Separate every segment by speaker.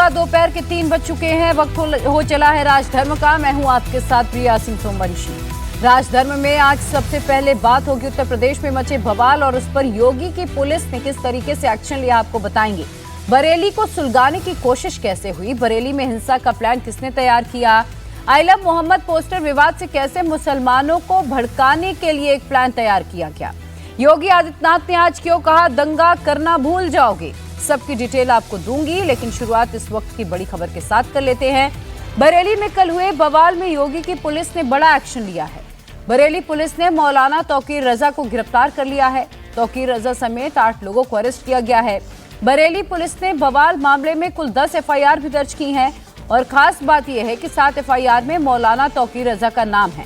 Speaker 1: सुबह दोपहर के 3 बज चुके हैं। वक्त हो चला है राजधर्म का। मैं हूं आपके साथ प्रिया सिंह सोमवंशी। राजधर्म में आज सबसे पहले बात होगी उत्तर प्रदेश में मचे बवाल और उस पर योगी की पुलिस ने किस तरीके से एक्शन लिया, आपको बताएंगे। बरेली को सुलगाने की कोशिश कैसे हुई, बरेली में हिंसा का प्लान किसने तैयार किया, आई लव मोहम्मद पोस्टर विवाद से कैसे मुसलमानों को भड़काने के लिए एक प्लान तैयार किया गया, योगी आदित्यनाथ ने आज क्यों कहा दंगा करना भूल जाओगे, सबकी डिटेल आपको दूंगी। लेकिन शुरुआत इस वक्त की बड़ी खबर के साथ कर लेते हैं। बरेली में कल हुए बवाल में योगी की पुलिस ने बड़ा एक्शन लिया है। बरेली पुलिस ने मौलाना तौकीर रजा को गिरफ्तार कर लिया है। तौकीर रजा समेत 8 लोगों को अरेस्ट किया गया है। बरेली पुलिस ने बवाल मामले में कुल 10 FIR भी दर्ज की हैं और खास बात यह है कि 7 FIR में मौलाना तौकीर रजा का नाम है।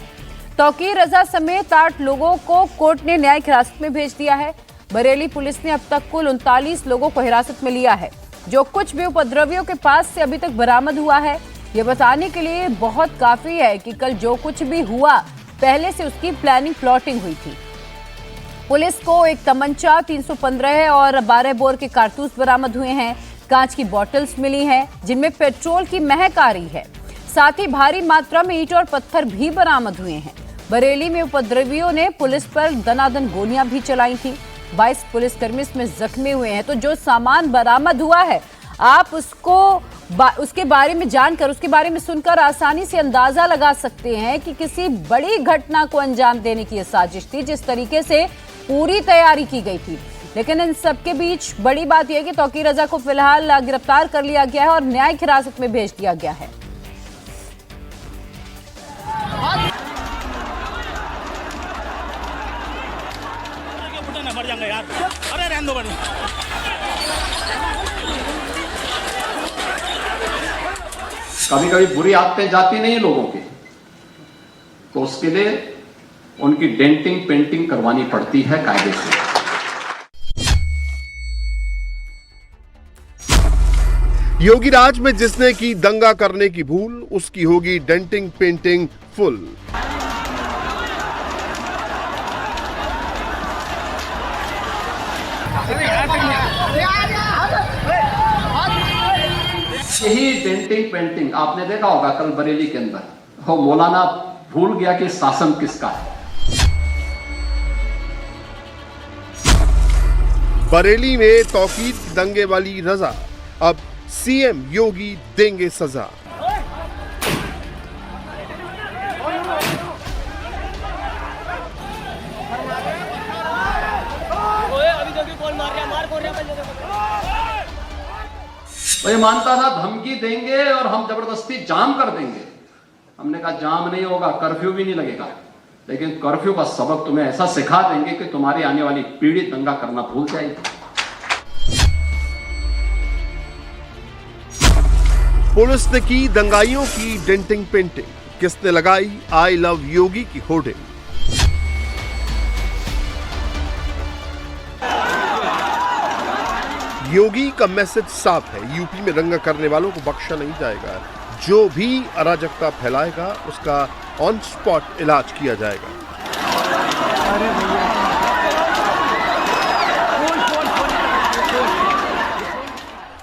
Speaker 1: तौकीर रजा समेत 8 लोगों को कोर्ट ने न्यायिक हिरासत में भेज दिया है। बरेली पुलिस ने अब तक कुल 39 लोगों को हिरासत में लिया है। जो कुछ भी उपद्रवियों के पास से अभी तक बरामद हुआ है, ये बताने के लिए बहुत काफी है कि कल जो कुछ भी हुआ पहले से उसकी प्लानिंग प्लॉटिंग हुई थी। पुलिस को एक तमंचा, 315 और 12 बोर के कारतूस बरामद हुए हैं। कांच की बोतल्स मिली हैं जिनमें पेट्रोल की महक आ रही है। साथ ही भारी मात्रा में ईंट और पत्थर भी बरामद हुए हैं। बरेली में उपद्रवियों ने पुलिस पर दनादन गोलियां भी चलाई थी। 22 पुलिसकर्मी इसमें जख्मी हुए हैं। तो जो सामान बरामद हुआ है, आप उसके बारे में जानकर, उसके बारे में सुनकर आसानी से अंदाजा लगा सकते हैं कि किसी बड़ी घटना को अंजाम देने की यह साजिश थी, जिस तरीके से पूरी तैयारी की गई थी। लेकिन इन सबके बीच बड़ी बात यह कि तौकीर रजा को फिलहाल गिरफ्तार कर लिया गया है और न्यायिक हिरासत में भेज दिया गया है।
Speaker 2: कभी कभी बुरी आदतें जाती नहीं लोगों की, तो उसके लिए उनकी डेंटिंग पेंटिंग करवानी पड़ती है कायदे से।
Speaker 3: योगी राज में जिसने की दंगा करने की भूल, उसकी होगी डेंटिंग पेंटिंग फुल।
Speaker 2: यही डेंटिंग पेंटिंग आपने देखा होगा कल बरेली के अंदर, वो मौलाना भूल गया कि शासन किसका है।
Speaker 3: बरेली में तौकीर की दंगे वाली रजा, अब CM योगी देंगे सजा।
Speaker 2: तो ये मानता था धमकी देंगे और हम जबरदस्ती जाम कर देंगे। हमने कहा जाम नहीं होगा, कर्फ्यू भी नहीं लगेगा, लेकिन कर्फ्यू का सबक तुम्हें ऐसा सिखा देंगे कि तुम्हारी आने वाली पीढ़ी दंगा करना भूल जाएगी।
Speaker 3: पुलिस ने की दंगाइयों की डेंटिंग पेंटिंग, किसने लगाई आई लव योगी की होर्डिंग। योगी का मैसेज साफ है, यूपी में दंगा करने वालों को बख्शा नहीं जाएगा। जो भी अराजकता फैलाएगा उसका ऑन स्पॉट इलाज किया जाएगा।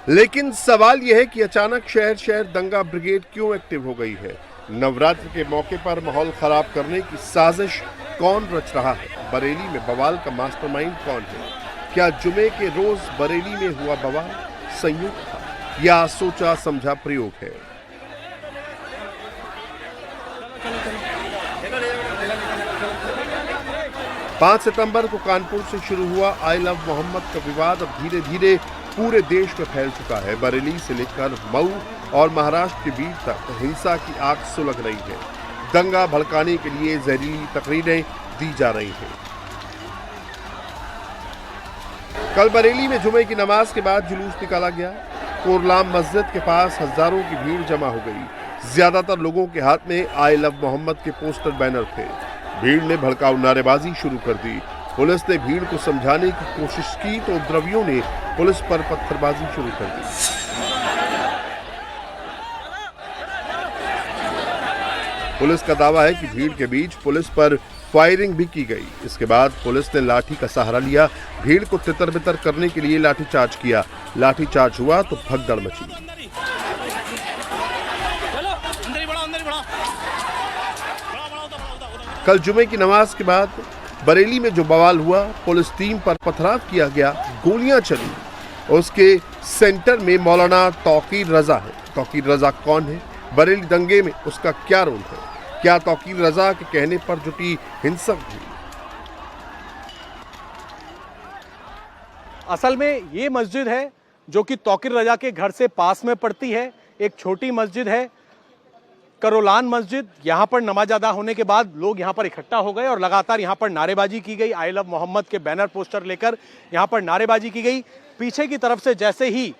Speaker 3: लेकिन सवाल यह है कि अचानक शहर शहर दंगा ब्रिगेड क्यों एक्टिव हो गई है। नवरात्र के मौके पर माहौल खराब करने की साजिश कौन रच रहा है? बरेली में बवाल का मास्टरमाइंड कौन है? क्या जुमे के रोज बरेली में हुआ बवाल संयोग था या सोचा समझा प्रयोग है? पांच सितंबर को कानपुर से शुरू हुआ आई लव मोहम्मद का विवाद अब धीरे धीरे पूरे देश में फैल चुका है। बरेली से लेकर मऊ और महाराष्ट्र के बीच तक हिंसा की आग सुलग रही है। दंगा भड़काने के लिए जहरीली तकरीरें दी जा रही हैं। कल बरेली में जुमे की नमाज के बाद जुलूस निकाला गया। कोरलाम मस्जिद के पास हजारों की भीड़ जमा हो गई। ज्यादातर लोगों के हाथ में आई लव मोहम्मद के पोस्टर बैनर थे। भीड़ ने भड़काऊ नारेबाजी शुरू कर दी। पुलिस ने भीड़ को समझाने की कोशिश की तो उपद्रवियों ने पुलिस पर पत्थरबाजी शुरू कर दी। पुलिस का दावा है कि भीड़ के बीच पुलिस पर फायरिंग भी की गई। इसके बाद पुलिस ने लाठी का सहारा लिया। भीड़ को तितर बितर करने के लिए लाठीचार्ज किया। लाठीचार्ज हुआ तो भगदड़ मची। कल जुमे की नमाज के बाद बरेली में जो बवाल हुआ, पुलिस टीम पर पथराव किया गया, गोलियां चली, उसके सेंटर में मौलाना तौकीर रजा है। तौकीर रजा कौन है? बरेली दंगे में उसका क्या रोल है? क्या तौकीर रजा के कहने पर जुटी हिंसक हुई?
Speaker 4: असल में ये मस्जिद है जो कि तौकीर रजा के घर से पास में पड़ती है। एक छोटी मस्जिद है, करोलान मस्जिद। यहाँ पर नमाज अदा होने के बाद लोग यहाँ पर इकट्ठा हो गए और लगातार यहाँ पर नारेबाजी की गई। आई लव मोहम्मद के बैनर पोस्टर लेकर यहाँ पर नारेबाजी की गई। पीछे की तरफ से जैसे ही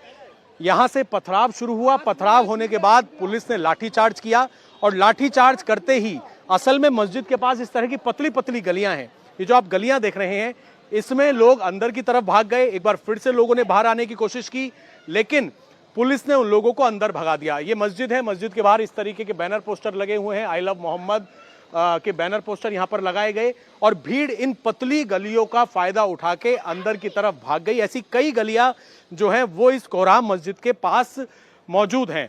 Speaker 4: यहाँ से पथराव शुरू हुआ, पथराव होने के बाद पुलिस ने लाठीचार्ज किया और लाठीचार्ज करते ही असल में मस्जिद के पास इस तरह की पतली पतली गलियां हैं। ये जो आप गलियां देख रहे हैं, इसमें लोग अंदर की तरफ भाग गए। एक बार फिर से लोगों ने बाहर आने की कोशिश की, लेकिन पुलिस ने उन लोगों को अंदर भगा दिया। ये मस्जिद है, मस्जिद के बाहर इस तरीके के बैनर पोस्टर लगे हुए हैं। आई लव मोहम्मद के बैनर पोस्टर यहाँ पर लगाए गए और भीड़ इन पतली गलियों का फायदा उठा के अंदर की तरफ भाग गई। ऐसी कई गलियां जो हैं वो इस कोहराम मस्जिद के पास मौजूद हैं।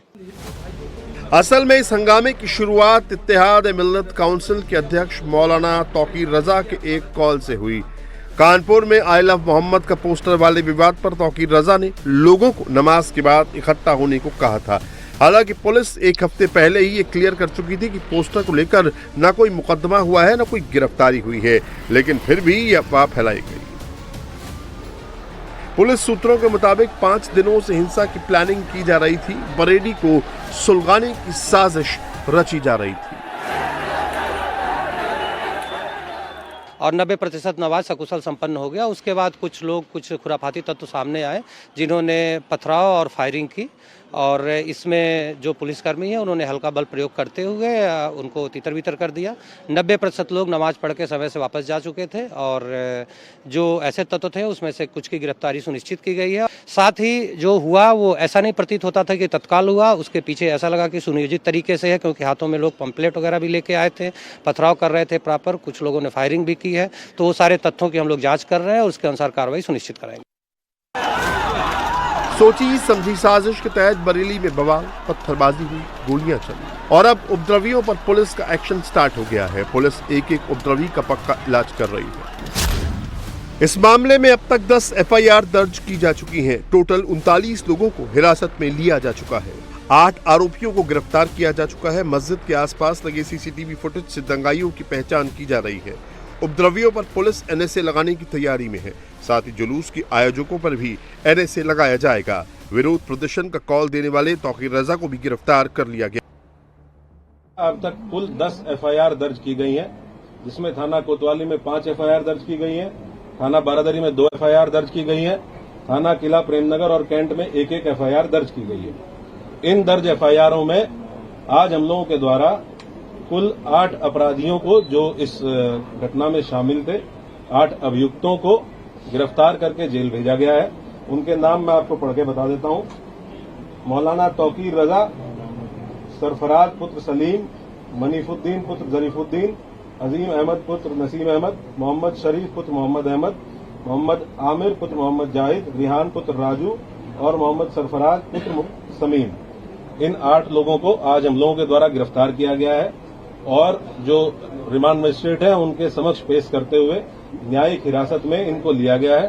Speaker 3: असल में इस हंगामे की शुरुआत इत्तेहाद मिल्लत काउंसिल के अध्यक्ष मौलाना तौकीर रजा के एक कॉल से हुई। कानपुर में आई लव मोहम्मद का पोस्टर वाले विवाद पर तौकीर रजा ने लोगों को नमाज के बाद इकट्ठा होने को कहा था। हालांकि पुलिस एक हफ्ते पहले ही ये क्लियर कर चुकी थी कि पोस्टर को लेकर न कोई मुकदमा हुआ है, न कोई गिरफ्तारी हुई है, लेकिन फिर भी ये अफवाह फैलाई गई। पुलिस सूत्रों के मुताबिक 5 दिनों से हिंसा की प्लानिंग की जा रही थी। बरेली को सुलगाने की साजिश रची जा रही थी
Speaker 5: और 90% नमाज सकुशल संपन्न हो गया। उसके बाद कुछ लोग, कुछ खुराफाती तत्व सामने आए जिन्होंने पथराव और फायरिंग की और इसमें जो पुलिसकर्मी है उन्होंने हल्का बल प्रयोग करते हुए उनको तितर बितर कर दिया। 90% लोग नमाज पढ़ के समय से वापस जा चुके थे और जो ऐसे तत्व थे उसमें से कुछ की गिरफ्तारी सुनिश्चित की गई है। साथ ही जो हुआ वो ऐसा नहीं प्रतीत होता था कि तत्काल हुआ, उसके पीछे ऐसा लगा कि सुनियोजित तरीके से है, क्योंकि हाथों में लोग पंपलेट वगैरह भी लेके आए थे, पथराव कर रहे थे प्रॉपर, कुछ लोगों ने फायरिंग भी की है। तो वो सारे तथ्यों की हम लोग जाँच कर रहे हैं और उसके अनुसार कार्रवाई सुनिश्चित कराएंगे।
Speaker 3: सोची समझी साजिश के तहत बरेली में बवाल, पत्थरबाजी हुई, गोलियां चली और अब उपद्रवियों पर पुलिस का एक्शन स्टार्ट हो गया है। पुलिस एक एक उपद्रवी का पक्का इलाज कर रही है। इस मामले में अब तक 10 FIR दर्ज की जा चुकी हैं। टोटल 39 लोगों को हिरासत में लिया जा चुका है। 8 आरोपियों को गिरफ्तार किया जा चुका है। मस्जिद के आसपास लगे CCTV फुटेज से दंगाइयों की पहचान की जा रही है। उपद्रवियों पर पुलिस NSA लगाने की तैयारी में है। साथ ही जुलूस के आयोजकों पर भी NSA लगाया जाएगा। विरोध प्रदर्शन का कॉल देने वाले तौकीर रजा को भी गिरफ्तार कर लिया गया।
Speaker 6: अब तक कुल 10 FIR दर्ज की गई हैं, जिसमें थाना कोतवाली में 5 FIR दर्ज की गई हैं, थाना बारादरी में 2 FIR दर्ज की गई हैं, थाना किला प्रेमनगर और कैंट में 1-1 FIR दर्ज की गई है। इन दर्ज FIRों में आज हम लोगों के द्वारा कुल 8 अपराधियों को, जो इस घटना में शामिल थे, 8 अभियुक्तों को गिरफ्तार करके जेल भेजा गया है। उनके नाम मैं आपको पढ़ के बता देता हूं। मौलाना तौकीर रजा, सरफराज पुत्र सलीम, मनीफुद्दीन पुत्र जरीफुद्दीन, अजीम अहमद पुत्र नसीम अहमद, मोहम्मद शरीफ पुत्र मोहम्मद अहमद, मोहम्मद आमिर पुत्र मोहम्मद जाहिद, रिहान पुत्र राजू और मोहम्मद सरफराज पुत्र समीम। इन 8 लोगों को आज हम लोगों के द्वारा गिरफ्तार किया गया है और जो रिमांड मजिस्ट्रेट है उनके समक्ष पेश करते हुए न्यायिक हिरासत में इनको लिया गया है।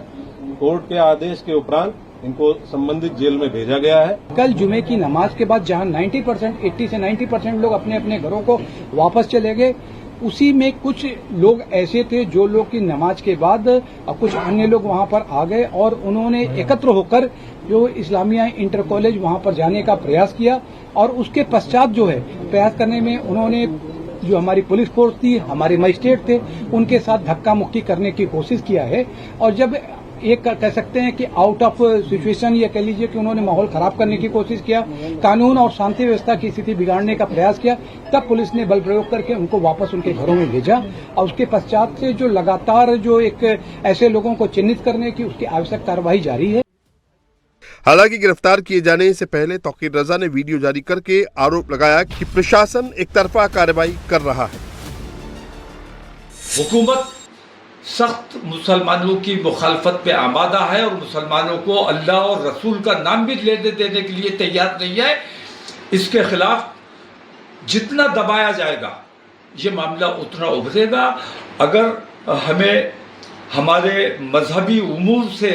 Speaker 6: कोर्ट के आदेश के उपरांत इनको संबंधित जेल में भेजा गया है।
Speaker 7: कल जुमे की नमाज के बाद जहां 80 से 90% लोग अपने अपने घरों को वापस चले गए, उसी में कुछ लोग ऐसे थे जो लोग की नमाज के बाद कुछ अन्य लोग वहां पर आ गए और उन्होंने एकत्र होकर जो इस्लामिया इंटर कॉलेज वहां पर जाने का प्रयास किया और उसके पश्चात जो है प्रयास करने में उन्होंने जो हमारी पुलिस फोर्स थी, हमारे मजिस्ट्रेट थे, उनके साथ धक्का मुक्की करने की कोशिश किया है। और जब एक कह सकते हैं कि आउट ऑफ सिचुएशन, या कह लीजिए कि उन्होंने माहौल खराब करने की कोशिश किया, कानून और शांति व्यवस्था की स्थिति बिगाड़ने का प्रयास किया, तब पुलिस ने बल प्रयोग करके उनको वापस उनके घरों में भेजा। और उसके पश्चात से जो लगातार जो एक ऐसे लोगों को चिन्हित करने की उसकी आवश्यक कार्रवाई जारी है।
Speaker 3: हालांकि गिरफ्तार किए जाने से पहले तौकीर रजा ने वीडियो जारी करके आरोप लगाया कि प्रशासन एक तरफा कार्रवाई कर रहा है।
Speaker 8: हुकूमत सख्त मुसलमानों की मुखालफत पे आमादा है और मुसलमानों को अल्लाह और रसूल का नाम भी लेने देने के लिए तैयार नहीं है। इसके खिलाफ जितना दबाया जाएगा ये मामला उतना उभरेगा अगर हमें हमारे मजहबी उमूर से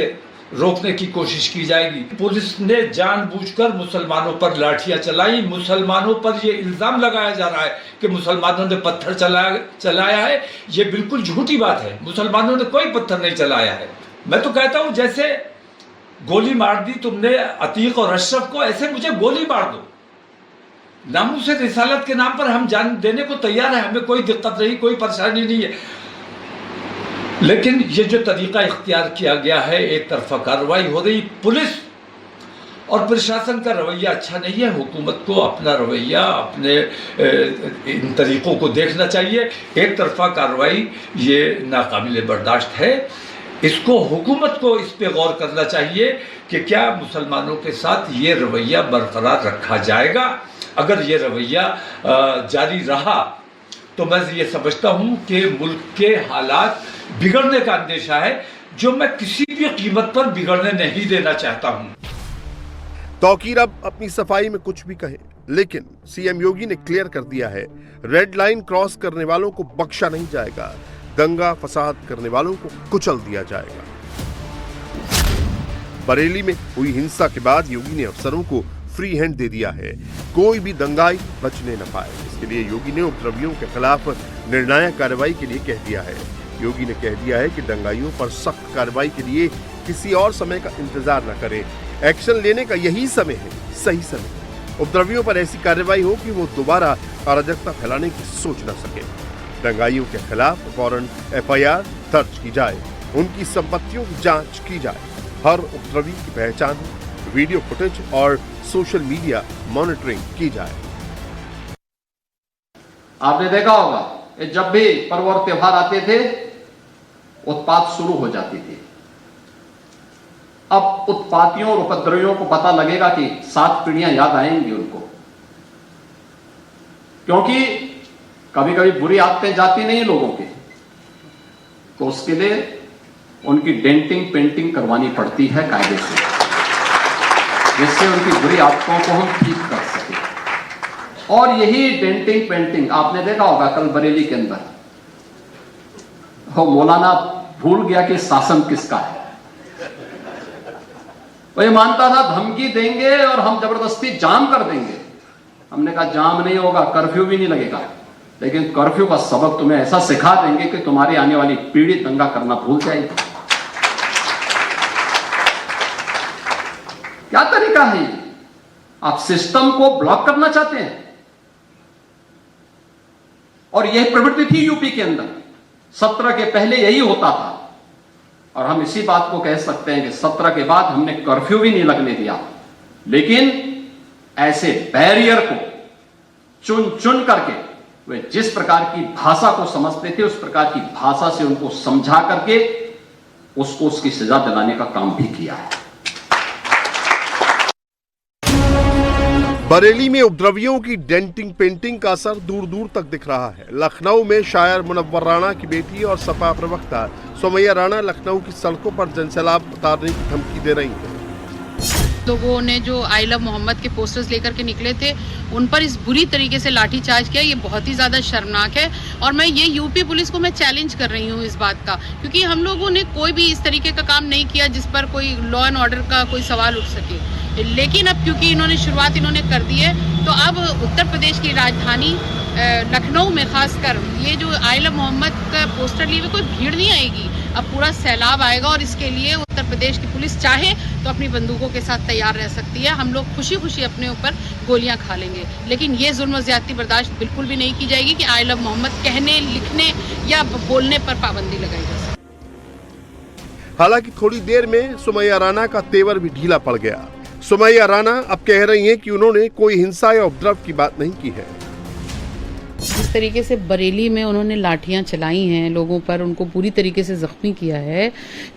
Speaker 8: रोकने की कोशिश की जाएगी। पुलिस ने जानबूझकर मुसलमानों पर लाठियां चलाई, मुसलमानों पर ये इल्ज़ाम लगाया जा रहा है कि मुसलमानों ने पत्थर चलाया है। ये बिल्कुल झूठी बात है, मुसलमानों ने कोई पत्थर नहीं चलाया है। मैं तो कहता हूँ जैसे गोली मार दी तुमने अतीक और अशरफ को, ऐसे मुझे गोली मार दो। नामूस रिसालत के नाम पर हम जान देने को तैयार है, हमें कोई दिक्कत नहीं, कोई परेशानी नहीं है। लेकिन ये जो तरीका इख्तियार किया गया है, एक तरफा कार्रवाई हो रही, पुलिस और प्रशासन का रवैया अच्छा नहीं है। हुकूमत को अपना रवैया, अपने इन तरीक़ों को देखना चाहिए। एक तरफा कार्रवाई ये नाकाबिले बर्दाश्त है। इसको हुकूमत को इस पे गौर करना चाहिए कि क्या मुसलमानों के साथ ये रवैया बरकरार रखा जाएगा। अगर ये रवैया जारी रहा तो मैं ये समझता हूँ कि मुल्क के हालात बिगड़ने का अंदेशा है, जो मैं किसी भी कीमत पर बिगड़ने नहीं देना चाहता हूँ।
Speaker 3: तौकीर अब अपनी सफाई में कुछ भी कहे, लेकिन सीएम योगी ने क्लियर कर दिया है, रेड लाइन क्रॉस करने वालों को बख्शा नहीं जाएगा, दंगा फसाद करने वालों को कुचल दिया जाएगा। बरेली में हुई हिंसा के बाद योगी ने अफसरों को फ्री हैंड दे दिया है, कोई भी दंगाई बचने न पाए। इसके लिए योगी ने उपद्रवियों के खिलाफ निर्णायक कार्रवाई के लिए कह दिया है। योगी ने कह दिया है कि दंगाइयों पर सख्त कार्रवाई के लिए किसी और समय का इंतजार न करें, एक्शन लेने का यही समय है, सही समय। उपद्रवियों पर ऐसी कार्रवाई हो कि वो दोबारा अराजकता फैलाने की सोच न सके। दंगाइयों के खिलाफ फौरन FIR दर्ज की जाए, उनकी संपत्तियों की जांच की जाए, हर उपद्रवी की पहचान, वीडियो फुटेज और सोशल मीडिया मॉनिटरिंग की जाए।
Speaker 2: आपने देखा होगा जब भी पर्व और त्योहार आते थे उत्पात शुरू हो जाती थी। अब उत्पातियों और उपद्रवियों को पता लगेगा कि 7 पीढ़ियां याद आएंगी उनको, क्योंकि कभी कभी बुरी आदतें जाती नहीं लोगों की, तो उसके लिए उनकी डेंटिंग पेंटिंग करवानी पड़ती है कायदे से, जिससे उनकी बुरी आदतों को हम ठीक कर सकें। और यही डेंटिंग पेंटिंग आपने देखा होगा कल बरेली के अंदर, मौलाना भूल गया कि शासन किसका है। वो ये मानता था धमकी देंगे और हम जबरदस्ती जाम कर देंगे। हमने कहा जाम नहीं होगा, कर्फ्यू भी नहीं लगेगा, लेकिन कर्फ्यू का सबक तुम्हें ऐसा सिखा देंगे कि तुम्हारी आने वाली पीढ़ी दंगा करना भूल जाएगी। क्या तरीका है? आप सिस्टम को ब्लॉक करना चाहते हैं, और यह प्रवृत्ति थी यूपी के अंदर। 17 के पहले यही होता था, और हम इसी बात को कह सकते हैं कि 17 के बाद हमने कर्फ्यू भी नहीं लगने दिया, लेकिन ऐसे बैरियर को चुन चुन करके वे जिस प्रकार की भाषा को समझते थे उस प्रकार की भाषा से उनको समझा करके उसको उसकी सजा दिलाने का काम भी किया है।
Speaker 3: बरेली में उपद्रवियों की डेंटिंग पेंटिंग का असर दूर दूर तक दिख रहा है। लखनऊ में शायर मुनव्वर राणा की बेटी और सपा प्रवक्ता सुमैया राणा लखनऊ की सड़कों पर जनसैलाब उतारने की धमकी दे रही हैं।
Speaker 9: लोगों ने जो आई लव मोहम्मद के पोस्टर्स लेकर के निकले थे, उन पर इस बुरी तरीके से लाठीचार्ज किया, ये बहुत ही ज़्यादा शर्मनाक है। और मैं ये यूपी पुलिस को मैं चैलेंज कर रही हूँ इस बात का, क्योंकि हम लोगों ने कोई भी इस तरीके का काम नहीं किया जिस पर कोई लॉ एंड ऑर्डर का कोई सवाल उठ सके। लेकिन अब क्योंकि इन्होंने शुरुआत कर दी है, तो अब उत्तर प्रदेश की राजधानी लखनऊ में खासकर ये जो आई लव मोहम्मद का पोस्टर लिए हुए कोई भीड़ नहीं आएगी, अब पूरा सैलाब आएगा। और इसके लिए उत्तर प्रदेश की पुलिस चाहे तो अपनी बंदूकों के साथ तैयार रह सकती है। हम लोग खुशी खुशी अपने ऊपर गोलियां खा लेंगे, लेकिन ये जुल्म ज्यादती बर्दाश्त बिल्कुल भी नहीं की जाएगी कि आई लव मोहम्मद कहने, लिखने या बोलने पर पाबंदी लगाई जा सके।
Speaker 3: हालांकि थोड़ी देर में सुमैया राणा का तेवर भी ढीला पड़ गया। सुमैया राणा अब कह रही हैं कि उन्होंने कोई हिंसा या उपद्रव की बात नहीं की है।
Speaker 9: जिस तरीके से बरेली में उन्होंने लाठियां चलाई हैं लोगों पर, उनको पूरी तरीके से जख्मी किया है,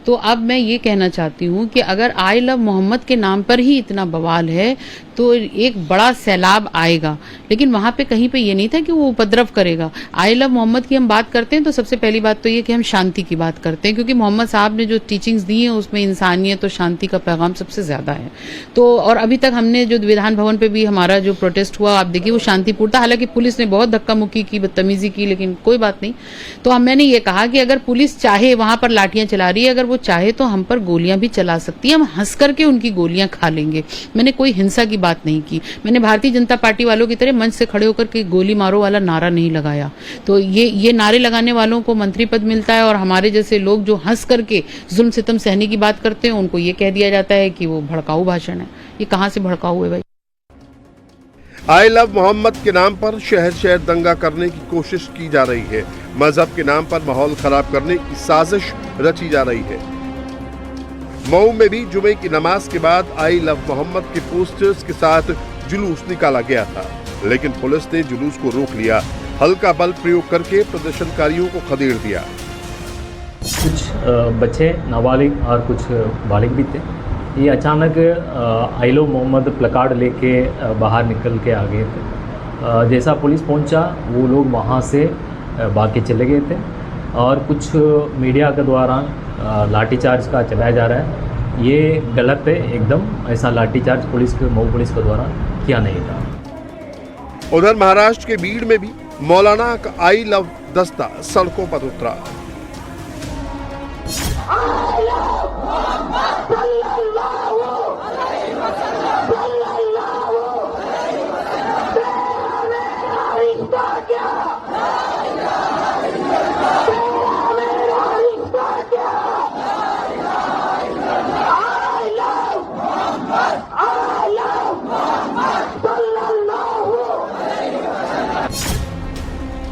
Speaker 9: तो अब मैं ये कहना चाहती हूँ कि अगर आई लव मोहम्मद के नाम पर ही इतना बवाल है तो एक बड़ा सैलाब आएगा। लेकिन वहाँ पे कहीं पे ये नहीं था कि वो उपद्रव करेगा। आई लव मोहम्मद की हम बात करते हैं तो सबसे पहली बात तो ये कि हम शांति की बात करते हैं, क्योंकि मोहम्मद साहब ने जो टीचिंग्स दी हैं उसमें इंसानियत और शांति का पैगाम सबसे ज्यादा है। तो और अभी तक हमने जो विधान भवन पे भी हमारा जो प्रोटेस्ट हुआ, आप देखिए वो शांतिपूर्ण था। हालांकि पुलिस ने बहुत धक्का मुक्की की, बदतमीजी की, लेकिन कोई बात नहीं। तो हम मैंने ये कहा कि अगर पुलिस चाहे, वहां पर लाठियां चला रही है, अगर वो चाहे तो हम पर गोलियां भी चला सकती है, हम हंस करके उनकी गोलियां खा लेंगे। मैंने कोई हिंसा की बात नहीं की। मैंने भारतीय जनता पार्टी वालों की तरह मंच से खड़े होकर के गोली मारो वाला नारा नहीं लगाया। तो ये नारे लगाने वालों को मंत्री पद मिलता है, और हमारे जैसे लोग जो हंस करके जुल्म सितम सहने की बात करते हैं, उनको ये कह दिया जाता है कि वो भड़काऊ भाषण है। ये कहां से भड़काऊ है भाई?
Speaker 3: आई लव मोहम्मद के नाम पर शहर शहर दंगा करने की कोशिश की जा रही है। मजहब के नाम पर माहौल खराब करने की साजिश रची जा रही है। मऊ में भी जुमे की नमाज के बाद आई लव मोहम्मद के पोस्टर्स के साथ जुलूस निकाला गया था, लेकिन पुलिस ने जुलूस को रोक लिया। हल्का बल प्रयोग करके प्रदर्शनकारियों को खदेड़ दिया।
Speaker 10: कुछ बच्चे नाबालिग और कुछ बालिग भी थे। ये अचानक आई लव मोहम्मद प्लकार्ड लेके बाहर निकल के आ गए थे। जैसा पुलिस पहुंचा, वो लोग वहां से भाग के चले गए थे, और कुछ मीडिया के द्वारा लाठीचार्ज का चलाया जा रहा है। ये गलत है एकदम। ऐसा लाठीचार्ज मऊ पुलिस के द्वारा किया नहीं था।
Speaker 3: उधर महाराष्ट्र के बीड़ में भी मौलाना का आई लव दस्ता सड़कों पर उतरा।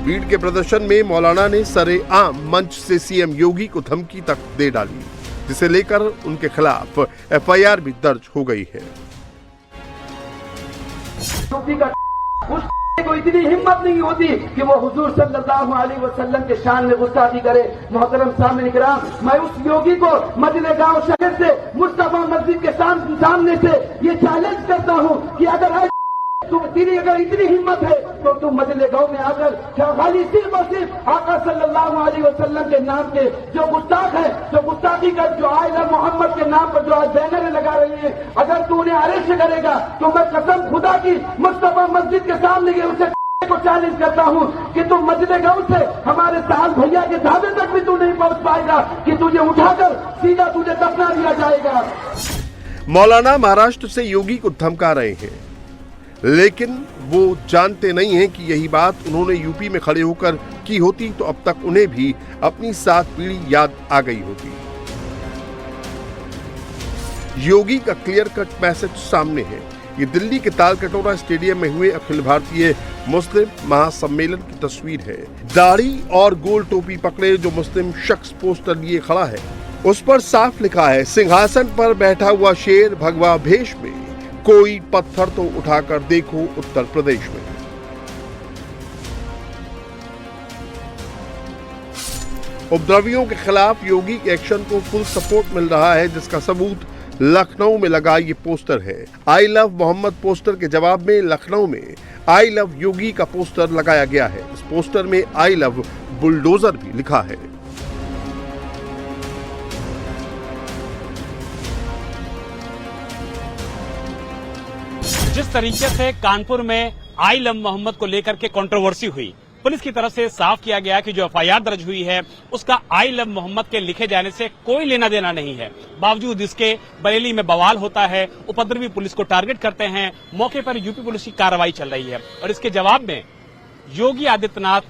Speaker 3: भीड़ के प्रदर्शन में मौलाना ने सरेआम मंच से सीएम योगी को धमकी तक दे डाली, जिसे लेकर उनके खिलाफ एफआईआर भी दर्ज हो गई है।
Speaker 11: को इतनी हिम्मत नहीं होती कि वो हुजूर सल्लल्लाहु अलैहि वसल्लम के शान में गुस्ताखी करे। मोहतरम सामने इकराम, मैं उस योगी को मजले गांव शहर से, मुस्तफा मस्जिद के सामने से ये चैलेंज करता हूं कि अगर तेरी अगर इतनी हिम्मत है तो तुम मजले गांव में आकर खाली सिर्फ और सिर्फ आका सल्लल्लाहु अलैहि वसल्लम के नाम के जो गुस्ताख है, जो गुस्ताखी कर, जो आई लव मोहम्मद के नाम पर जो आज बैनर लगा रही है, अगर तू उन्हें अरेस्ट करेगा तो मैं कसम खुदा की मुस्तफा मस्जिद के सामने के उसे को चैलेंज करता हूं कि तुम मजले गांव से हमारे साल भैया के ढाबे तक भी तू नहीं पहुंच पाएगा कि तुझे उठाकर सीधा तुझे दफना दिया जाएगा।
Speaker 3: मौलाना महाराष्ट्र से योगी को धमका रहे हैं, लेकिन वो जानते नहीं हैं कि यही बात उन्होंने यूपी में खड़े होकर की होती तो अब तक उन्हें भी अपनी 7 पीढ़ी याद आ गई होती। योगी का क्लियर कट मैसेज सामने है। ये दिल्ली के तालकटोरा स्टेडियम में हुए अखिल भारतीय मुस्लिम महासम्मेलन की तस्वीर है। दाढ़ी और गोल टोपी पकड़े जो मुस्लिम शख्स पोस्टर लिए खड़ा है, उस पर साफ लिखा है, सिंहासन पर बैठा हुआ शेर भगवा भेष में, कोई पत्थर तो उठाकर देखो उत्तर प्रदेश में। उपद्रवियों के खिलाफ योगी के एक्शन को फुल सपोर्ट मिल रहा है, जिसका सबूत लखनऊ में लगा ये पोस्टर है। आई लव मोहम्मद पोस्टर के जवाब में लखनऊ में आई लव योगी का पोस्टर लगाया गया है। इस पोस्टर में आई लव बुलडोजर भी लिखा है।
Speaker 12: जिस तरीके से कानपुर में आई लव मोहम्मद को लेकर के कंट्रोवर्सी हुई, पुलिस की तरफ से साफ किया गया कि जो एफआईआर दर्ज हुई है उसका आई लव मोहम्मद के लिखे जाने से कोई लेना देना नहीं है। बावजूद इसके बरेली में बवाल होता है, उपद्रवी पुलिस को टारगेट करते हैं। मौके पर यूपी पुलिस की कार्रवाई चल रही है, और इसके जवाब में योगी आदित्यनाथ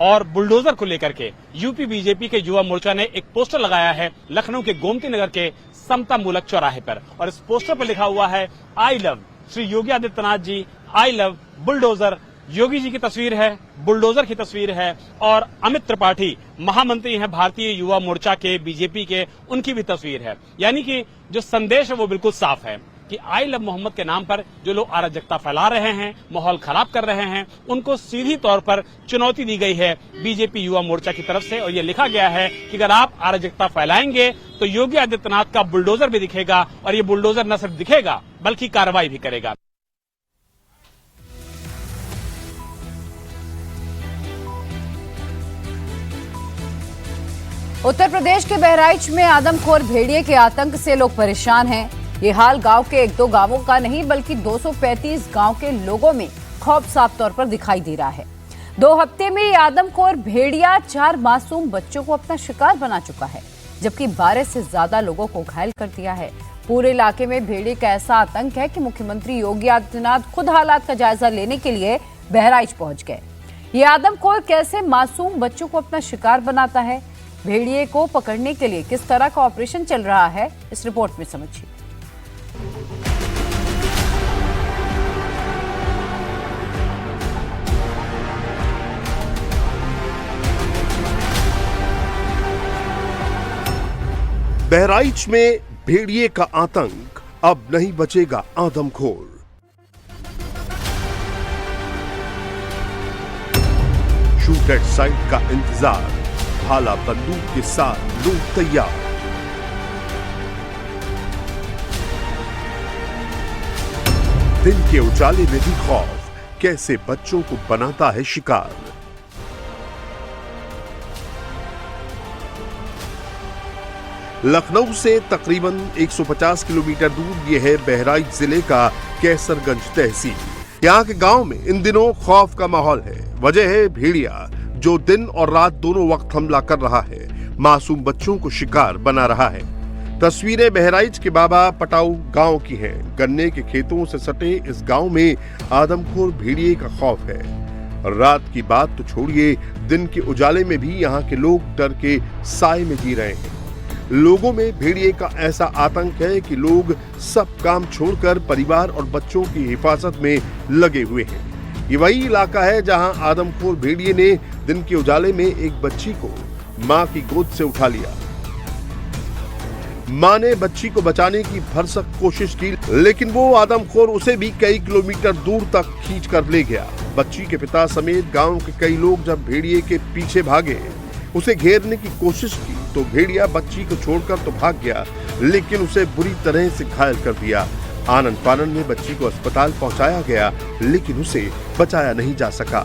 Speaker 12: और बुलडोजर को लेकर के यूपी बीजेपी के युवा मोर्चा ने एक पोस्टर लगाया है लखनऊ के गोमती नगर के समता मूलक चौराहे पर, और इस पोस्टर पर लिखा हुआ है I love Shri Yogi Adityanath ji, I love bulldozer. Yogi ji की तस्वीर है, बुलडोजर की तस्वीर है, और अमित त्रिपाठी महामंत्री हैं भारतीय युवा मोर्चा के, बीजेपी के, उनकी भी तस्वीर है। यानी कि जो संदेश है वो बिल्कुल साफ है कि आई लव मोहम्मद के नाम पर जो लोग अराजकता फैला रहे हैं, माहौल खराब कर रहे हैं, उनको सीधी तौर पर चुनौती दी गई है बीजेपी युवा मोर्चा की तरफ से। और ये लिखा गया है कि अगर आप अराजकता फैलाएंगे तो योगी आदित्यनाथ का बुलडोजर भी दिखेगा, और ये बुलडोजर न सिर्फ दिखेगा बल्कि कार्रवाई भी करेगा।
Speaker 1: उत्तर प्रदेश के बहराइच में आदमखोर भेड़िए के आतंक से लोग परेशान हैं। ये हाल गांव के 1-2 गांवों का नहीं बल्कि 235 गांव के लोगों में खौफ साफ तौर पर दिखाई दे रहा है। 2 हफ्ते में ये आदमखोर भेड़िया 4 मासूम बच्चों को अपना शिकार बना चुका है, जबकि 12 से ज्यादा लोगों को घायल कर दिया है। पूरे इलाके में भेड़िए का ऐसा आतंक है कि मुख्यमंत्री योगी आदित्यनाथ खुद हालात का जायजा लेने के लिए बहराइच पहुंच गए। ये आदमखोर कैसे मासूम बच्चों को अपना शिकार बनाता है, भेड़िए को पकड़ने के लिए किस तरह का ऑपरेशन चल रहा है, इस रिपोर्ट में समझिए।
Speaker 3: बहराइच में भेड़िए का आतंक, अब नहीं बचेगा आदमखोर। शूटेड साइट का इंतजार, भाला बंदूक के साथ लोग तैयार। दिन के उजाले में भी खौफ, कैसे बच्चों को बनाता है शिकार। लखनऊ से तकरीबन 150 किलोमीटर दूर यह है बहराइच जिले का कैसरगंज तहसील। यहाँ के गांव में इन दिनों खौफ का माहौल है। वजह है भेड़िया, जो दिन और रात दोनों वक्त हमला कर रहा है, मासूम बच्चों को शिकार बना रहा है। तस्वीरें बहराइच के बाबा पटाऊ गांव की हैं। गन्ने के खेतों से सटे इस गांव में आदमखोर भेड़िए का खौफ है। रात की बात तो छोड़िए, दिन के उजाले में भी यहाँ के लोग डर के साए में जी रहे हैं। लोगों में भेड़िए का ऐसा आतंक है कि लोग सब काम छोड़कर परिवार और बच्चों की हिफाजत में लगे हुए हैं। ये वही इलाका है जहां आदमखोर भेड़िए ने दिन के उजाले में एक बच्ची को मां की गोद से उठा लिया। मां ने बच्ची को बचाने की भरसक कोशिश की, लेकिन वो आदमखोर उसे भी कई किलोमीटर दूर तक खींच कर ले गया। बच्ची के पिता समेत गांव के कई लोग जब भेड़िए के पीछे भागे, उसे घेरने की कोशिश की तो भेड़िया बच्ची को छोड़कर तो भाग गया, लेकिन उसे बुरी तरह से घायल कर दिया। आनन फानन में बच्ची को अस्पताल पहुंचाया गया, लेकिन उसे बचाया नहीं जा सका।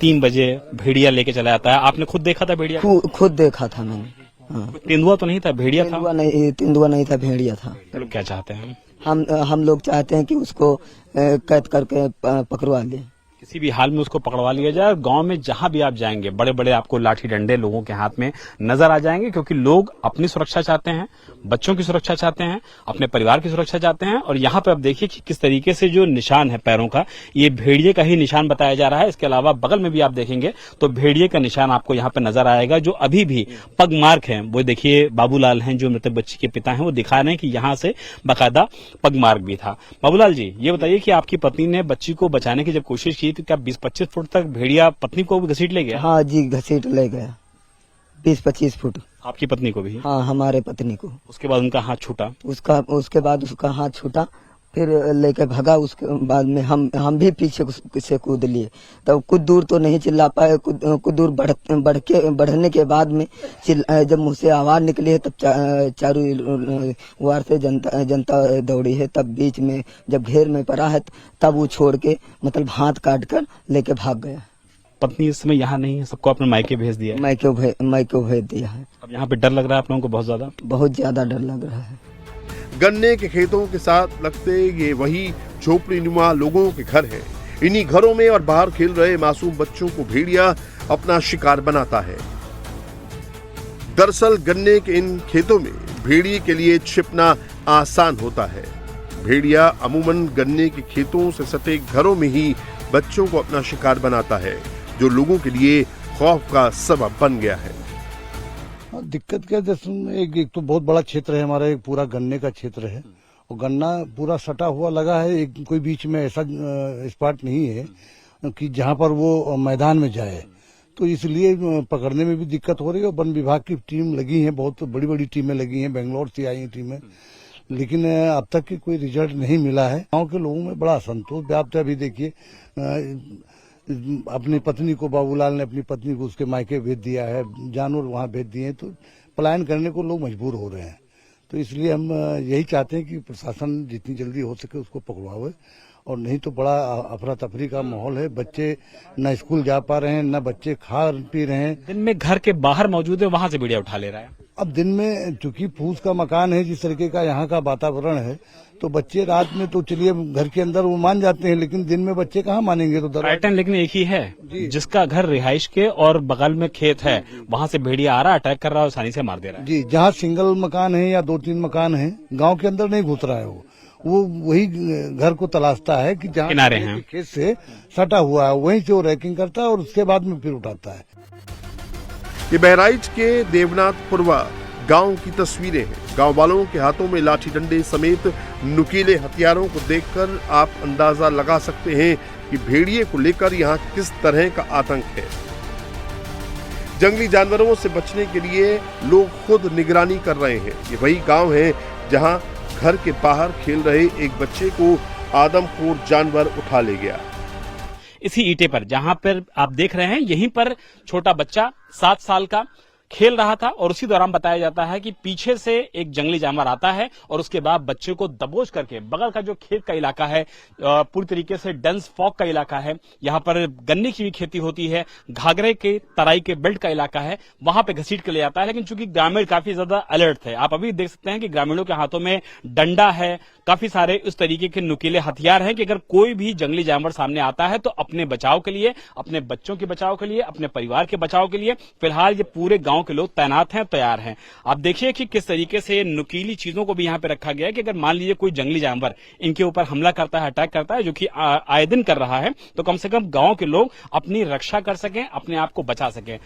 Speaker 12: 3 बजे भेड़िया लेके चला जाता है। आपने खुद देखा था भेड़िया?
Speaker 13: खुद देखा था मैंने। हाँ।
Speaker 12: तेंदुआ तो नहीं था, भेड़िया था?
Speaker 13: तेंदुआ नहीं था, भेड़िया था।
Speaker 12: लोग क्या चाहते हैं?
Speaker 13: हम लोग चाहते हैं कि उसको कैद करके पकड़वा ले,
Speaker 12: किसी भी हाल में उसको पकड़वा लिया जाए। गांव में जहां भी आप जाएंगे, बड़े बड़े आपको लाठी डंडे लोगों के हाथ में नजर आ जाएंगे, क्योंकि लोग अपनी सुरक्षा चाहते हैं, बच्चों की सुरक्षा चाहते हैं, अपने परिवार की सुरक्षा चाहते हैं। और यहाँ पे आप देखिए कि किस तरीके से जो निशान है पैरों का, ये भेड़िए का ही निशान बताया जा रहा है। इसके अलावा बगल में भी आप देखेंगे तो भेड़िए का निशान आपको यहाँ पे नजर आएगा। जो अभी भी पग मार्क है, वो देखिए बाबूलाल हैं जो मृतक बच्ची के पिता हैं, वो दिखा रहे हैं कि यहाँ से बाकायदा पग मार्क भी था। बाबूलाल जी, ये बताइए कि आपकी पत्नी ने बच्ची को बचाने की जब कोशिश की तो क्या 20-25 फुट तक भेड़िया पत्नी को भी घसीट ले गया?
Speaker 13: हाँ जी, घसीट ले गया 20-25 फुट।
Speaker 12: आपकी पत्नी को भी?
Speaker 13: हाँ, हमारे पत्नी को।
Speaker 12: उसके बाद उनका हाथ छूटा?
Speaker 13: उसके बाद उसका हाथ छूटा, फिर लेके भागा। उसके बाद में हम भी पीछे से कूद लिए। तब कुछ दूर तो नहीं चिल्ला पाए, कुछ दूर बढ़ने के बाद में जब मुंह से आवाज निकली है, तब चारों वार से जनता दौड़ी है। तब बीच में जब घेर में पड़ा है, तब वो छोड़ के मतलब हाथ काट कर लेके भाग गया।
Speaker 12: पत्नी इस समय यहाँ नहीं है, सबको अपने मायके भेज दिया है?
Speaker 13: मायके भेज दिया है।
Speaker 12: अब यहाँ पे डर लग रहा है आप लोगों को? बहुत ज्यादा
Speaker 13: डर लग रहा है।
Speaker 3: गन्ने के खेतों के साथ लगते ये वही झोपड़ी नुमा लोगों के घर हैं। इन्हीं घरों में और बाहर खेल रहे मासूम बच्चों को भेड़िया अपना शिकार बनाता है। दरअसल गन्ने के इन खेतों में भेड़िए के लिए छिपना आसान होता है। भेड़िया अमूमन गन्ने के खेतों से सटे घरों में ही बच्चों को अपना शिकार बनाता है, जो लोगों के लिए खौफ का सबब बन गया है।
Speaker 14: दिक्कत क्या है, एक तो बहुत बड़ा क्षेत्र है हमारा, एक पूरा गन्ने का क्षेत्र है और गन्ना पूरा सटा हुआ लगा है। एक कोई बीच में ऐसा स्पॉट नहीं है कि जहां पर वो मैदान में जाए, तो इसलिए पकड़ने में भी दिक्कत हो रही है। वन विभाग की टीम लगी है, बहुत बड़ी बड़ी टीमें लगी हैं, बेंगलोर से आई हैं टीमें, लेकिन अब तक की कोई रिजल्ट नहीं मिला है। गाँव के लोगों में बड़ा असंतोष व्याप्त है। अभी देखिए, अपनी पत्नी को, बाबूलाल ने अपनी पत्नी को उसके मायके भेज दिया है, जानवर वहां भेज दिए हैं, तो पलायन करने को लोग मजबूर हो रहे हैं। तो इसलिए हम यही चाहते हैं कि प्रशासन जितनी जल्दी हो सके उसको पकड़वावे, और नहीं तो बड़ा अफरा तफरी का माहौल है। बच्चे न स्कूल जा पा रहे हैं, न बच्चे खा पी रहे हैं।
Speaker 12: दिन में घर के बाहर मौजूद है, वहां से भेड़िया उठा ले रहा है।
Speaker 14: अब दिन में चूंकि फूस का मकान है, जिस तरीके का यहाँ का वातावरण है, तो बच्चे रात में तो चलिए घर के अंदर वो मान जाते हैं, लेकिन दिन में बच्चे कहाँ मानेंगे। तो
Speaker 12: पैटर्न लेकिन एक ही है, जिसका घर रिहाइश के और बगल में खेत है, वहां से भेड़िया आ रहा है, अटैक कर रहा है, आसानी से मार दे रहा है।
Speaker 14: जी, जहाँ सिंगल मकान है या 2-3 मकान है, गांव के अंदर नहीं घुस रहा है, वो वही घर को तलाशता है कि जहाँ
Speaker 12: किनारे हैं,
Speaker 14: खेत से सटा हुआ है, वहीं से वो रैकिंग करता है और उसके बाद में फिर उठाता है।
Speaker 3: ये बहराइच के देवनाथपुरवा गांव की तस्वीरें हैं। गांव वालों के हाथों में लाठी डंडे समेत नुकीले हथियारों को देखकर आप अंदाजा लगा सकते हैं कि भेड़िए को लेकर यहाँ किस तरह का आतंक है। जंगली जानवरों से बचने के लिए लोग खुद निगरानी कर रहे हैं। ये वही गांव है जहां घर के बाहर खेल रहे एक बच्चे को आदमखोर जानवर उठा ले गया।
Speaker 12: इसी ईंटे पर जहां पर आप देख रहे हैं, यहीं पर छोटा बच्चा 7 साल का खेल रहा था और उसी दौरान बताया जाता है कि पीछे से एक जंगली जानवर आता है और उसके बाद बच्चे को दबोच करके, बगल का जो खेत का इलाका है पूरी तरीके से डेंस फॉग का इलाका है, यहाँ पर गन्ने की भी खेती होती है, घाघरे के तराई के बेल्ट का इलाका है, वहां पे घसीट के ले जाता है। लेकिन चूंकि ग्रामीण काफी ज्यादा अलर्ट थे, आप अभी देख सकते हैं कि ग्रामीणों के हाथों में डंडा है, काफी सारे इस तरीके के नुकीले हथियार हैं कि अगर कोई भी जंगली जानवर सामने आता है तो अपने बचाव के लिए, अपने बच्चों के बचाव के लिए, अपने परिवार के बचाव के लिए फिलहाल ये पूरे गांव के लोग तैनात हैं, तैयार हैं। आप देखिए कि किस तरीके से नुकीली चीजों को भी यहाँ पे रखा गया है कि अगर मान लीजिए कोई जंगली जानवर इनके ऊपर हमला करता है, अटैक करता है, जो कि आए दिन कर रहा है, तो कम से कम गांव के लोग अपनी रक्षा कर सकें, अपने आप को बचा सकें।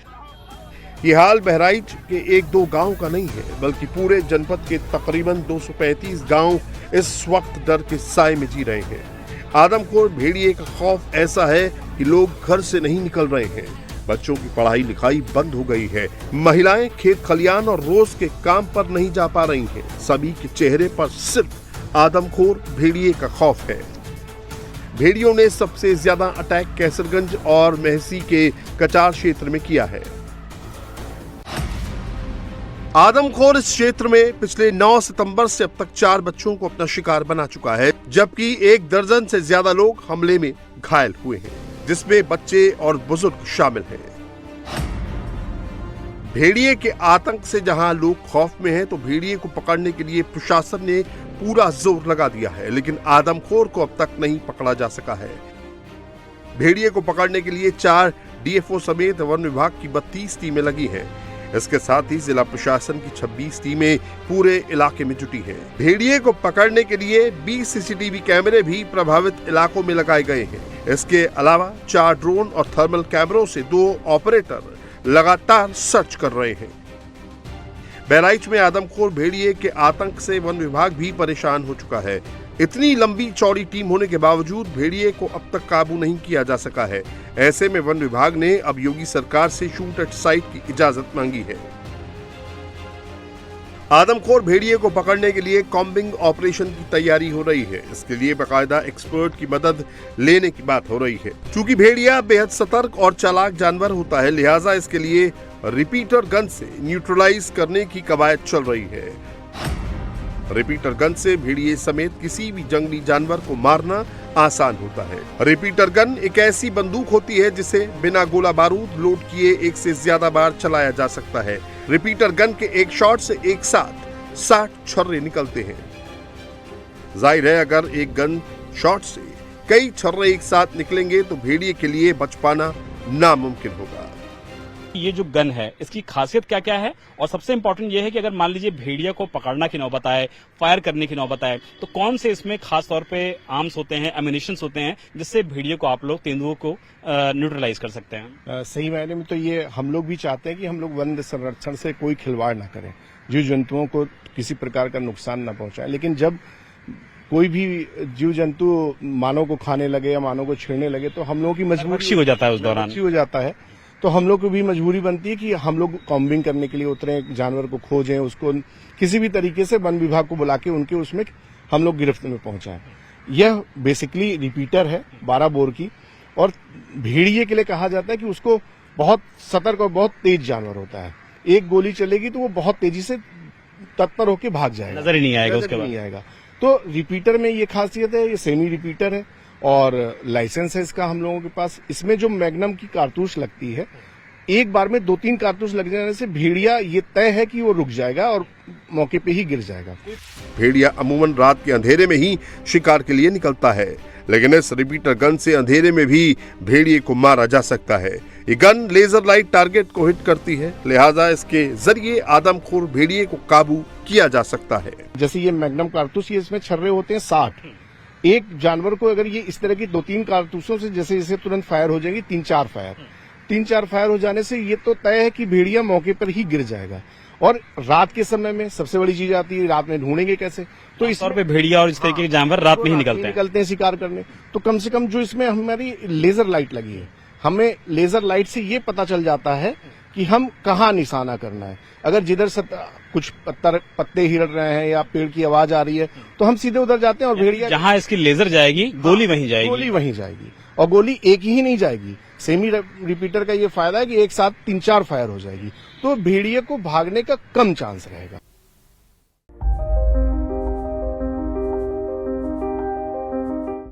Speaker 3: ये हाल बहराइच के 1-2 गांव का नहीं है, बल्कि पूरे जनपद के तकरीबन 235 गांव इस वक्त डर के साए में जी रहे हैं। आदमखोर भेड़िए का खौफ ऐसा है कि लोग घर से नहीं निकल रहे हैं। बच्चों की पढ़ाई लिखाई बंद हो गई है। महिलाएं खेत खलियान और रोज के काम पर नहीं जा पा रही हैं। सभी के चेहरे पर सिर्फ आदमखोर भेड़िए का खौफ है। भेड़ियों ने सबसे ज्यादा अटैक कैसरगंज और मेहसी के कचार क्षेत्र में किया है। आदमखोर इस क्षेत्र में पिछले 9 सितंबर से अब तक 4 बच्चों को अपना शिकार बना चुका है, जबकि 1 दर्जन से ज्यादा लोग हमले में घायल हुए हैं, जिसमें बच्चे और बुजुर्ग शामिल हैं। भेड़िए के आतंक से जहां लोग खौफ में हैं, तो भेड़िए को पकड़ने के लिए प्रशासन ने पूरा जोर लगा दिया है, लेकिन आदमखोर को अब तक नहीं पकड़ा जा सका है। भेड़िए को पकड़ने के लिए 4 डीएफओ समेत वन विभाग की 32 टीमें लगी हैं। इसके साथ ही जिला प्रशासन की 26 टीमें पूरे इलाके में जुटी हैं। भेड़िए को पकड़ने के लिए 20 सीसीटीवी कैमरे भी प्रभावित इलाकों में लगाए गए हैं। इसके अलावा 4 ड्रोन और थर्मल कैमरों से 2 ऑपरेटर लगातार सर्च कर रहे हैं। बहराइच में आदमखोर भेड़िए के आतंक से वन विभाग भी परेशान हो चुका है। इतनी लंबी चौड़ी टीम होने के बावजूद भेड़िए को अब तक काबू नहीं किया जा सका है। ऐसे में वन विभाग ने अब योगी सरकार से शूट एट साइट की इजाजत मांगी है। आदमखोर भेड़िए को पकड़ने के लिए कॉम्बिंग ऑपरेशन की तैयारी हो रही है। इसके लिए बाकायदा एक्सपर्ट की मदद लेने की बात हो रही है। चूंकि भेड़िया बेहद सतर्क और चालाक जानवर होता है, लिहाजा इसके लिए रिपीटर गन से न्यूट्रलाइज करने की कवायद चल रही है। रिपीटर गन से भेड़िए समेत किसी भी जंगली जानवर को मारना आसान होता है। रिपीटर गन एक ऐसी बंदूक होती है जिसे बिना गोला बारूद लोड किए 1 से ज्यादा बार चलाया जा सकता है। रिपीटर गन के एक शॉट से एक साथ 60 छर्रे निकलते हैं। जाहिर है, अगर एक गन शॉट से कई छर्रे एक साथ निकलेंगे तो भेड़िए के लिए बच पाना नामुमकिन होगा।
Speaker 12: ये जो गन है, इसकी खासियत क्या क्या है, और सबसे इंपॉर्टेंट ये है कि अगर मान लीजिए भेड़िया को पकड़ना की नौबत आए, फायर करने की नौबत आए, तो कौन से इसमें खास तौर पे आर्म्स होते हैं, एम्यूनिशंस होते हैं, जिससे भेड़िया को आप लोग तेंदुओं को न्यूट्रलाइज कर सकते हैं।
Speaker 15: सही मायने में तो ये हम लोग भी चाहते हैं कि हम लोग वन संरक्षण से कोई खिलवाड़ ना करें, जीव जंतुओं को किसी प्रकार का नुकसान न पहुंचाएं। लेकिन जब कोई भी जीव जंतु मानव को खाने लगे या मानव को छेड़ने लगे तो हम लोगों की मजबूरी
Speaker 12: हो जाता है, उस दौरान
Speaker 15: हो जाता है, तो हम लोग को भी मजबूरी बनती है कि हम लोग कॉम्बिंग करने के लिए उतरे, जानवर को खोजें, उसको किसी भी तरीके से वन विभाग को बुला के उनके उसमें हम लोग गिरफ्त में पहुंचाएं। यह बेसिकली रिपीटर है 12 बोर की, और भेड़िए के लिए कहा जाता है कि उसको बहुत सतर्क और बहुत तेज जानवर होता है। एक गोली चलेगी तो वो बहुत तेजी से तत्पर होकर भाग जाएगा,
Speaker 12: नजर ही नहीं आएगा,
Speaker 15: उसके बाद नहीं आएगा। तो रिपीटर में ये खासियत है, ये सेमी रिपीटर है और लाइसेंस है इसका हम लोगों के पास। इसमें जो मैग्नम की कारतूस लगती है एक बार में 2-3 कारतूस लग जाने से भेड़िया ये तय है कि वो रुक जाएगा और मौके पे ही गिर जाएगा।
Speaker 3: भेड़िया अमूमन रात के अंधेरे में ही शिकार के लिए निकलता है, लेकिन इस रिपीटर गन से अंधेरे में भी भेड़िए को मारा जा सकता है। ये गन लेजर लाइट टारगेट को हिट करती है, लिहाजा इसके जरिए आदमखोर भेड़िए को काबू किया जा सकता है।
Speaker 15: जैसे ये मैग्नम कारतूस, ये इसमें छर्रे होते हैं 60। एक जानवर को अगर ये इस तरह की 2-3 कारतूसों से जैसे जैसे तुरंत फायर हो जाएंगी, 3-4 फायर हो जाने से ये तो तय है कि भेड़िया मौके पर ही गिर जाएगा। और रात के समय में सबसे बड़ी चीज आती है, रात में ढूंढेंगे कैसे, तो इस
Speaker 12: तौर पे भेड़िया और इस तरीके के जानवर रात में ही निकलते हैं
Speaker 15: शिकार करने। तो कम से कम जो इसमें हमारी लेजर लाइट लगी है, हमें लेजर लाइट से ये पता चल जाता है कि हम कहाँ निशाना करना है। अगर जिधर कुछ पत्ते हिल रहे हैं या पेड़ की आवाज आ रही है तो हम सीधे उधर जाते हैं और भेड़िया
Speaker 12: जहाँ इसकी लेजर जाएगी गोली वहीं
Speaker 15: जाएगी और गोली एक ही नहीं जाएगी। सेमी रिपीटर का ये फायदा है कि एक साथ 3-4 फायर हो जाएगी, तो भेड़िए को भागने का कम चांस रहेगा।